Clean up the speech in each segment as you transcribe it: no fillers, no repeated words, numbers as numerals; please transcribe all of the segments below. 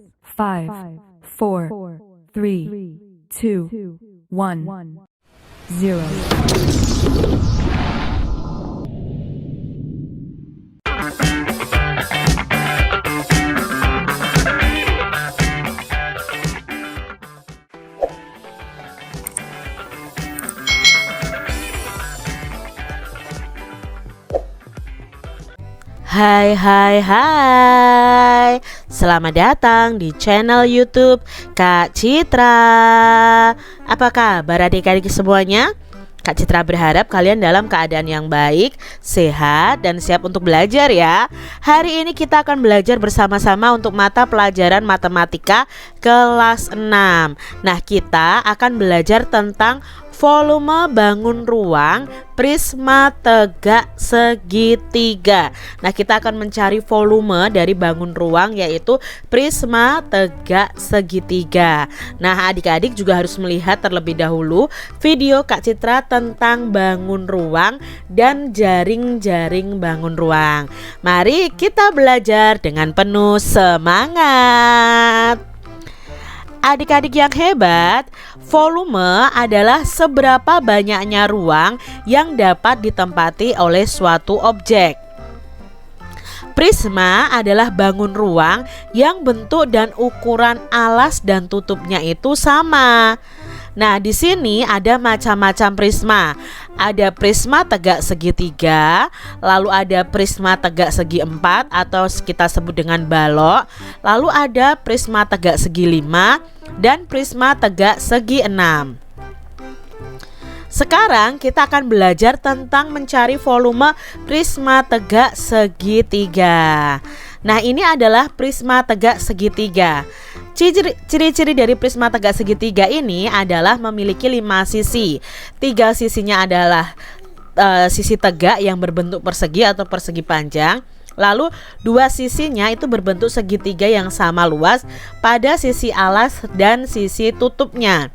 5, 4, 3, 2, 1, 0. Hai hai hai, selamat datang di channel YouTube Kak Citra. Apa kabar adik-adik semuanya? Kak Citra berharap kalian dalam keadaan yang baik, sehat, dan siap untuk belajar ya. Hari ini kita akan belajar bersama-sama untuk mata pelajaran matematika kelas 6. Nah, kita akan belajar tentang volume bangun ruang prisma tegak segitiga. Nah, kita akan mencari volume dari bangun ruang yaitu prisma tegak segitiga. Nah, adik-adik juga harus melihat terlebih dahulu video Kak Citra tentang bangun ruang dan jaring-jaring bangun ruang. Mari kita belajar dengan penuh semangat. Adik-adik yang hebat, volume adalah seberapa banyaknya ruang yang dapat ditempati oleh suatu objek. Prisma adalah bangun ruang yang bentuk dan ukuran alas dan tutupnya itu sama. Nah, di sini ada macam-macam prisma. Ada prisma tegak segitiga, lalu ada prisma tegak segi 4 atau kita sebut dengan balok, lalu ada prisma tegak segi 5 dan prisma tegak segi 6. Sekarang kita akan belajar tentang mencari volume prisma tegak segitiga. Nah, ini adalah prisma tegak segitiga. Ciri-ciri dari prisma tegak segitiga ini adalah memiliki 5 sisi. 3 sisinya adalah sisi tegak yang berbentuk persegi atau persegi panjang. Lalu 2 sisinya itu berbentuk segitiga yang sama luas pada sisi alas dan sisi tutupnya.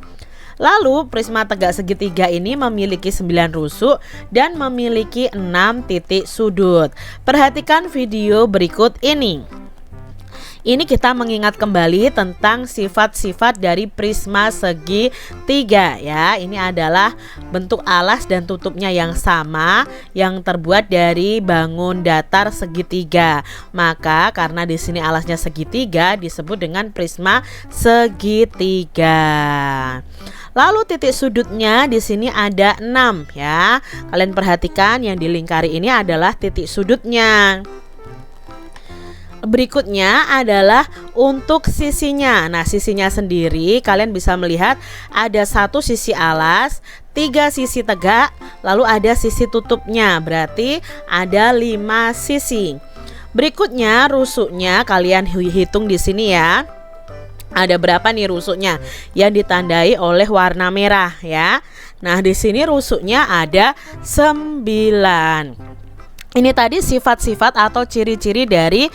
Lalu prisma tegak segitiga ini memiliki 9 rusuk dan memiliki 6 titik sudut. Perhatikan video berikut ini. Ini kita mengingat kembali tentang sifat-sifat dari prisma segitiga ya. Ini adalah bentuk alas dan tutupnya yang sama yang terbuat dari bangun datar segitiga. Maka karena di sini alasnya segitiga disebut dengan prisma segitiga. Lalu titik sudutnya di sini ada 6 ya. Kalian perhatikan yang dilingkari ini adalah titik sudutnya. Berikutnya adalah untuk sisinya. Nah, sisinya sendiri kalian bisa melihat ada 1 sisi alas, 3 sisi tegak, lalu ada sisi tutupnya. Berarti ada 5 sisi. Berikutnya rusuknya kalian hitung di sini ya. Ada berapa nih rusuknya yang ditandai oleh warna merah ya. Nah, di sini rusuknya ada 9. Ini tadi sifat-sifat atau ciri-ciri dari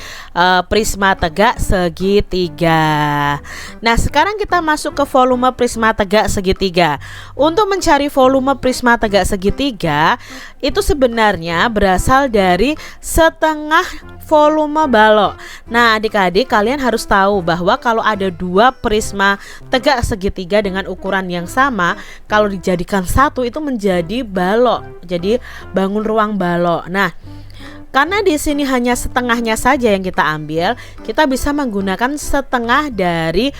prisma tegak segitiga. Nah, sekarang kita masuk ke volume prisma tegak segitiga. Untuk mencari volume prisma tegak segitiga itu sebenarnya berasal dari setengah volume balok. Nah, adik-adik kalian harus tahu bahwa kalau ada 2 prisma tegak segitiga dengan ukuran yang sama, kalau dijadikan satu itu menjadi balok. Jadi bangun ruang balok. Nah, karena di sini hanya setengahnya saja yang kita ambil, kita bisa menggunakan setengah dari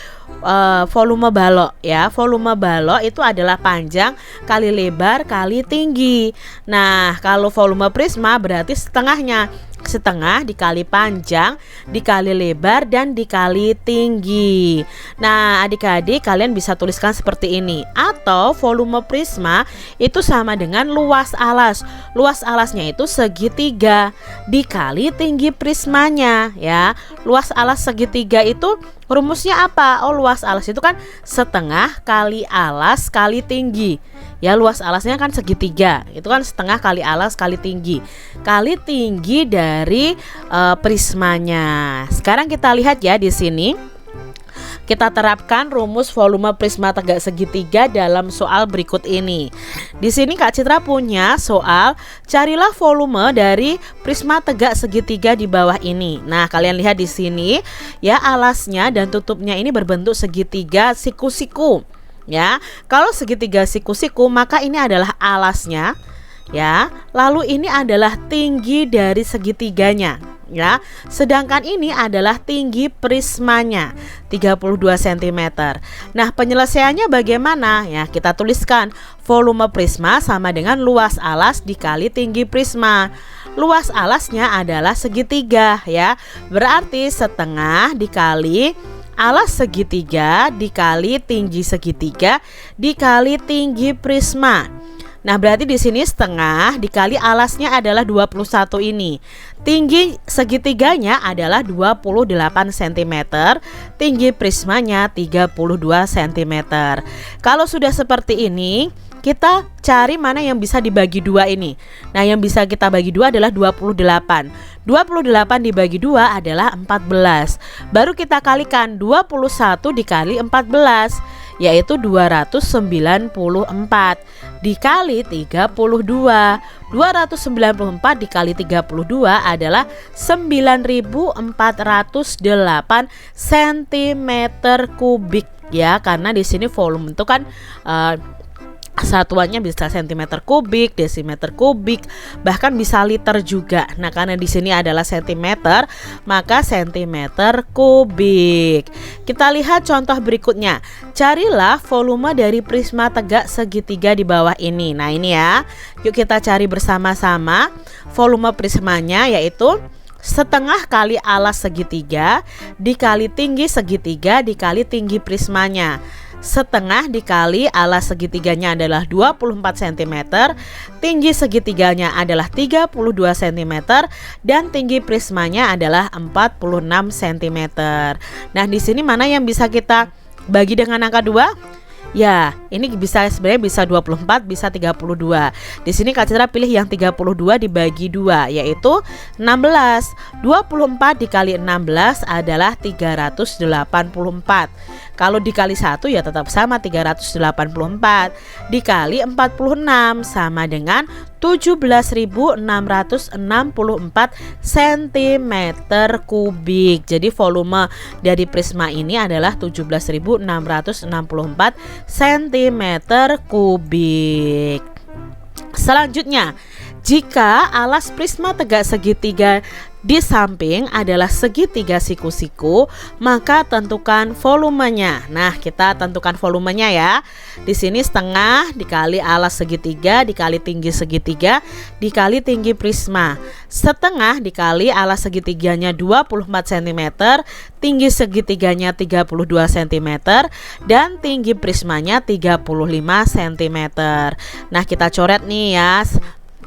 volume balok ya. Volume balok itu adalah panjang kali lebar kali tinggi. Nah, kalau volume prisma berarti setengahnya. Setengah dikali panjang dikali lebar dan dikali tinggi. Nah, adik-adik kalian bisa tuliskan seperti ini. Atau volume prisma itu sama dengan luas alas. Luas alasnya itu segitiga dikali tinggi prismanya ya. Luas alas segitiga itu rumusnya apa? Oh, luas alas itu kan setengah kali alas kali tinggi. Ya, luas alasnya kan segitiga. Itu kan setengah kali alas kali tinggi. Kali tinggi dari prismanya. Sekarang kita lihat ya di sini. Kita terapkan rumus volume prisma tegak segitiga dalam soal berikut ini. Di sini Kak Citra punya soal, carilah volume dari prisma tegak segitiga di bawah ini. Nah, kalian lihat di sini ya, alasnya dan tutupnya ini berbentuk segitiga siku-siku. Ya, kalau segitiga siku-siku maka ini adalah alasnya. Ya, lalu ini adalah tinggi dari segitiganya. Ya, sedangkan ini adalah tinggi prismanya 32 cm. Nah, penyelesaiannya bagaimana? Ya, kita tuliskan volume prisma sama dengan luas alas dikali tinggi prisma. Luas alasnya adalah segitiga ya. Berarti setengah dikali alas segitiga dikali tinggi segitiga dikali tinggi prisma. Nah, berarti di sini setengah dikali alasnya adalah 21 ini. Tinggi segitiganya adalah 28 cm, tinggi prismanya 32 cm. Kalau sudah seperti ini, kita cari mana yang bisa dibagi dua ini. Nah, yang bisa kita bagi dua adalah 28. 28 dibagi 2 adalah 14. Baru kita kalikan 21 dikali 14, yaitu 294 dikali 32. 294 dikali 32 adalah 9408 cm kubik ya, karena di sini volume itu kan satuannya bisa cm kubik, desimeter kubik, bahkan bisa liter juga. Nah, karena di sini adalah cm, maka cm kubik. Kita lihat contoh berikutnya. Carilah volume dari prisma tegak segitiga di bawah ini. Nah, ini ya. Yuk kita cari bersama-sama volume prismanya, yaitu setengah kali alas segitiga dikali tinggi segitiga dikali tinggi prismanya. Setengah dikali alas segitiganya adalah 24 cm, tinggi segitiganya adalah 32 cm, dan tinggi prismanya adalah 46 cm. Nah, di sini mana yang bisa kita bagi dengan angka 2? Ya, ini sebenarnya bisa 24, bisa 32. Di sini Kak Citra pilih yang 32 dibagi 2, yaitu 16. 24 dikali 16 adalah 384. Kalau dikali 1 ya tetap sama 384. Dikali 46 sama dengan 17.664 cm kubik. Jadi volume dari prisma ini adalah 17.664 cm kubik. Selanjutnya, jika alas prisma tegak segitiga di samping adalah segitiga siku-siku, maka tentukan volumenya. Nah, kita tentukan volumenya ya. Di sini setengah dikali alas segitiga dikali tinggi segitiga dikali tinggi prisma. Setengah dikali alas segitiganya 24 cm, tinggi segitiganya 32 cm, dan tinggi prismanya 35 cm. Nah, kita coret nih ya.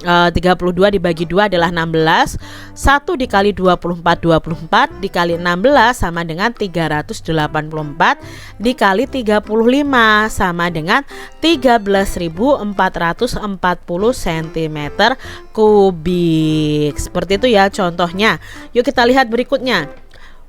32 dibagi 2 adalah 16. 1 dikali 24 dikali 16 sama dengan 384 dikali 35 sama dengan 13.440 cm kubik. Seperti itu ya contohnya. Yuk kita lihat berikutnya.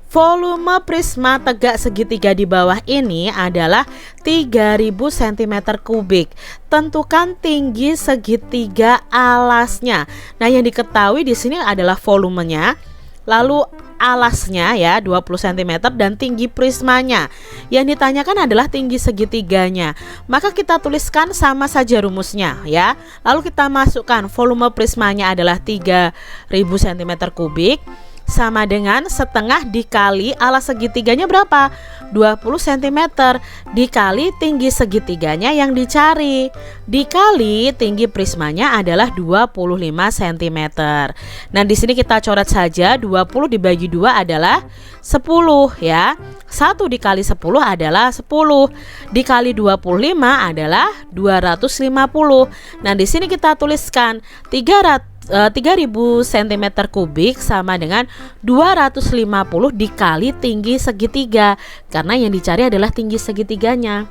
Volume prisma tegak segitiga di bawah ini adalah 3000 cm kubik. Tentukan tinggi segitiga alasnya. Nah, yang diketahui di sini adalah volumenya, lalu alasnya ya 20 cm, dan tinggi prismanya. Yang ditanyakan adalah tinggi segitiganya. Maka kita tuliskan sama saja rumusnya ya. Lalu kita masukkan volume prismanya adalah 3000 cm kubik sama dengan setengah dikali alas segitiganya berapa? 20 cm dikali tinggi segitiganya yang dicari dikali tinggi prismanya adalah 25 cm. Nah, di sini kita coret saja. 20 dibagi 2 adalah 10 ya. 1 dikali 10 adalah 10. Dikali 25 adalah 250. Nah, di sini kita tuliskan 3000 cm kubik sama dengan 250 dikali tinggi segitiga, karena yang dicari adalah tinggi segitiganya.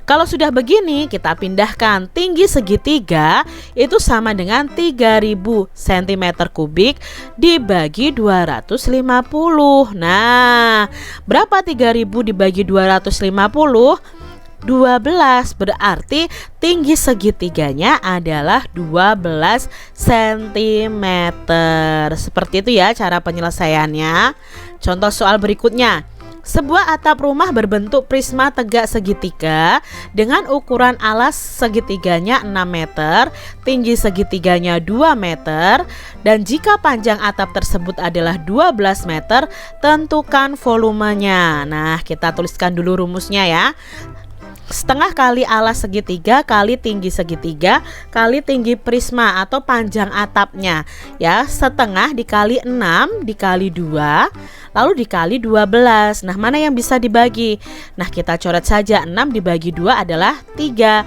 Kalau sudah begini, kita pindahkan tinggi segitiga itu sama dengan 3000 cm kubik dibagi 250. Nah, berapa 3000 dibagi 250? 12, berarti tinggi segitiganya adalah 12 cm. Seperti itu ya cara penyelesaiannya. Contoh soal berikutnya. Sebuah atap rumah berbentuk prisma tegak segitiga dengan ukuran alas segitiganya 6 meter, tinggi segitiganya 2 meter, dan jika panjang atap tersebut adalah 12 meter, tentukan volumenya. Nah, kita tuliskan dulu rumusnya ya. Setengah kali alas segitiga kali tinggi segitiga kali tinggi prisma atau panjang atapnya ya, setengah dikali 6 dikali 2 lalu dikali 12. Nah, mana yang bisa dibagi? Nah, kita coret saja. 6 dibagi 2 adalah 3.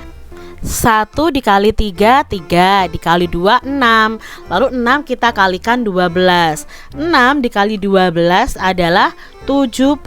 1 dikali 3, 3 dikali 2, 6. Lalu 6 kita kalikan 12. 6 dikali 12 adalah 72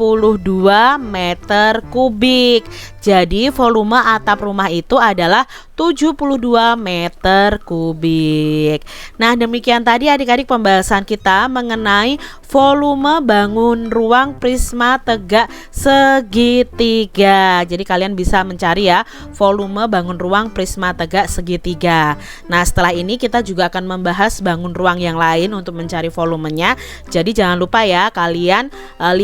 meter kubik. Jadi volume atap rumah itu adalah 72 meter kubik. Nah, demikian tadi adik-adik pembahasan kita mengenai volume bangun ruang prisma tegak segitiga. Jadi kalian bisa mencari ya volume bangun ruang prisma tegak segitiga. Nah, setelah ini kita juga akan membahas bangun ruang yang lain untuk mencari volumenya. Jadi jangan lupa ya kalian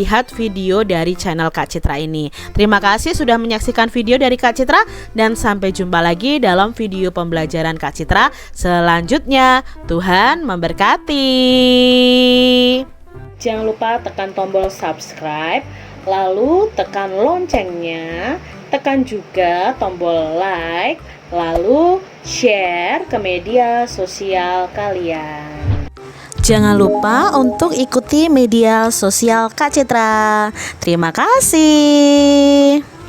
lihat video dari channel Kak Citra ini. Terima kasih sudah menyaksikan video dari Kak Citra dan sampai jumpa lagi dalam video pembelajaran Kak Citra selanjutnya. Tuhan memberkati. Jangan lupa tekan tombol subscribe, lalu tekan loncengnya, tekan juga tombol like, lalu share ke media sosial kalian. Jangan lupa untuk ikuti media sosial Kak Citra. Terima kasih.